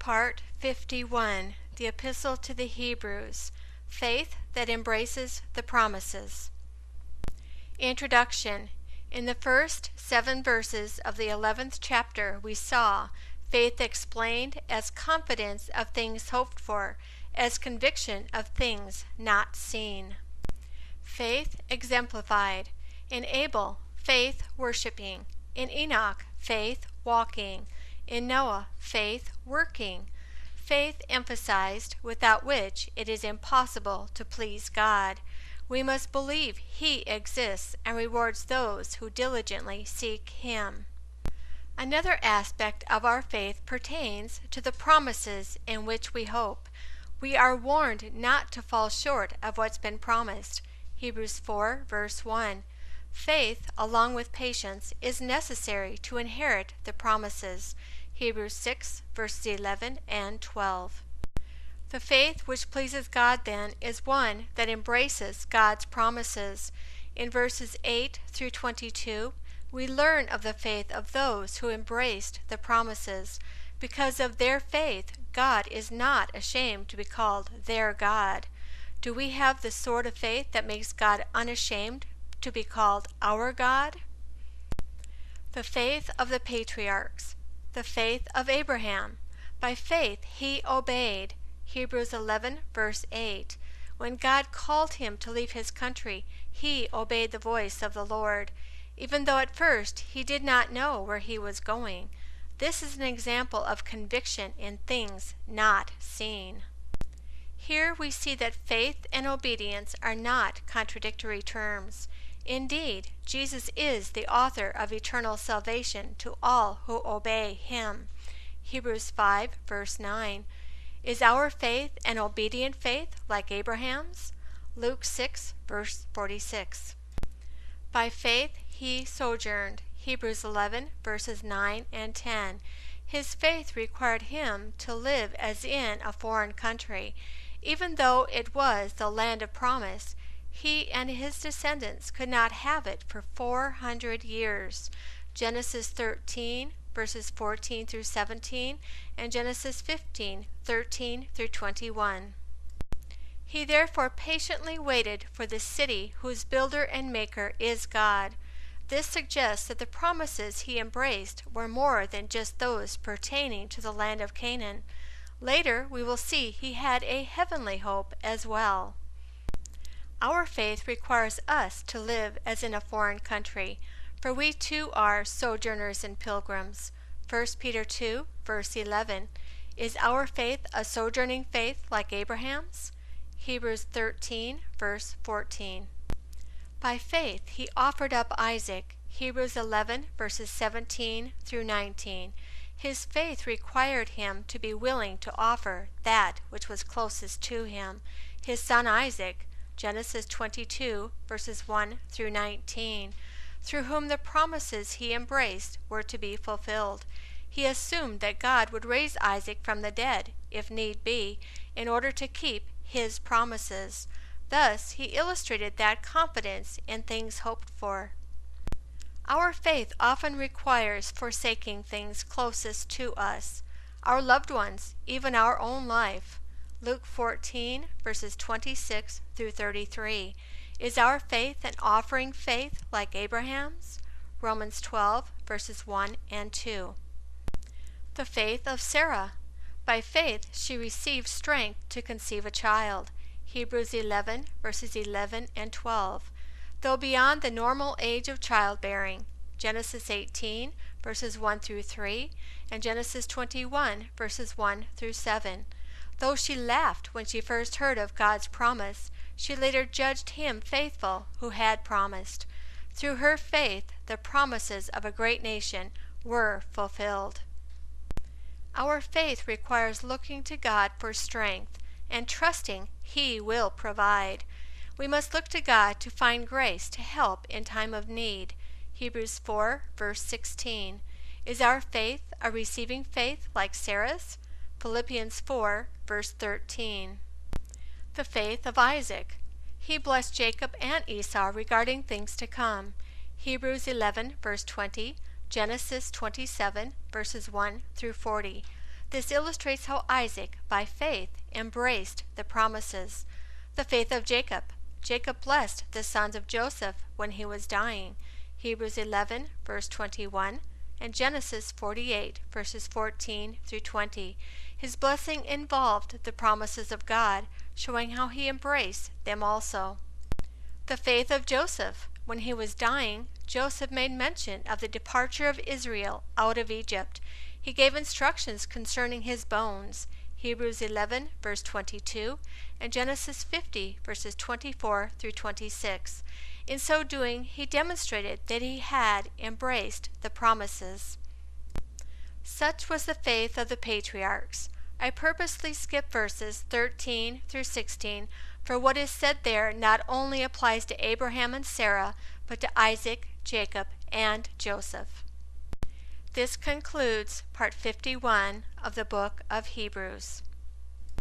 Part 51, the Epistle to the Hebrews, Faith that Embraces the Promises. Introduction. In the first 7 verses of the 11th chapter, we saw faith explained as confidence of things hoped for, as conviction of things not seen. Faith exemplified. In Abel, faith worshiping. In Enoch, faith walking. In Noah, faith working. Faith emphasized, without which it is impossible to please God. We must believe He exists and rewards those who diligently seek Him. Another aspect of our faith pertains to the promises in which we hope. We are warned not to fall short of what's been promised. Hebrews 4, verse 1. Faith, along with patience, is necessary to inherit the promises. Hebrews 6, verses 11 and 12. The faith which pleases God, then, is one that embraces God's promises. In verses 8 through 22, we learn of the faith of those who embraced the promises. Because of their faith, God is not ashamed to be called their God. Do we have the sort of faith that makes God unashamed to be called our God? The faith of the patriarchs. The faith of Abraham. By faith he obeyed. Hebrews 11, verse 8. When God called him to leave his country, he obeyed the voice of the Lord, even though at first he did not know where he was going. This is an example of conviction in things not seen. Here we see that faith and obedience are not contradictory terms. Indeed, Jesus is the author of eternal salvation to all who obey Him. Hebrews 5, verse 9. Is our faith an obedient faith like Abraham's? Luke 6, verse 46. By faith he sojourned. Hebrews 11, verses 9 and 10. His faith required him to live as in a foreign country. Even though it was the land of promise, he and his descendants could not have it for 400 years. Genesis 13, verses 14 through 17, and Genesis 15, 13 through 21. He therefore patiently waited for the city whose builder and maker is God. This suggests that the promises he embraced were more than just those pertaining to the land of Canaan. Later we will see he had a heavenly hope as well. Our faith requires us to live as in a foreign country, for we too are sojourners and pilgrims. 1 Peter 2, verse 11. Is our faith a sojourning faith like Abraham's? Hebrews 13, verse 14. By faith he offered up Isaac. Hebrews 11, verses 17 through 19. His faith required him to be willing to offer that which was closest to him, his son Isaac. Genesis 22, verses 1 through 19, through whom the promises he embraced were to be fulfilled. He assumed that God would raise Isaac from the dead, if need be, in order to keep his promises. Thus, he illustrated that confidence in things hoped for. Our faith often requires forsaking things closest to us, our loved ones, even our own life. Luke 14, verses 26 through 33. Is our faith an offering faith like Abraham's? Romans 12, verses 1 and 2. The faith of Sarah. By faith she received strength to conceive a child. Hebrews 11, verses 11 and 12. Though beyond the normal age of childbearing. Genesis 18, verses 1 through 3, and Genesis 21, verses 1 through 7. Though she laughed when she first heard of God's promise, she later judged him faithful who had promised. Through her faith, the promises of a great nation were fulfilled. Our faith requires looking to God for strength and trusting He will provide. We must look to God to find grace to help in time of need. Hebrews 4, verse 16. Is our faith a receiving faith like Sarah's? Philippians 4, verse 13. The faith of Isaac. He blessed Jacob and Esau regarding things to come. Hebrews 11, verse 20, Genesis 27, verses 1 through 40. This illustrates how Isaac, by faith, embraced the promises. The faith of Jacob. Jacob blessed the sons of Joseph when he was dying. Hebrews 11, verse 21, and Genesis 48, verses 14 through 20. His blessing involved the promises of God, showing how he embraced them also. The faith of Joseph. When he was dying, Joseph made mention of the departure of Israel out of Egypt. He gave instructions concerning his bones. Hebrews 11, verse 22, and Genesis 50, verses 24 through 26. In so doing, he demonstrated that he had embraced the promises. Such was the faith of the patriarchs. I purposely skip verses 13 through 16, for what is said there not only applies to Abraham and Sarah, but to Isaac, Jacob, and Joseph. This concludes part 51 of the book of Hebrews.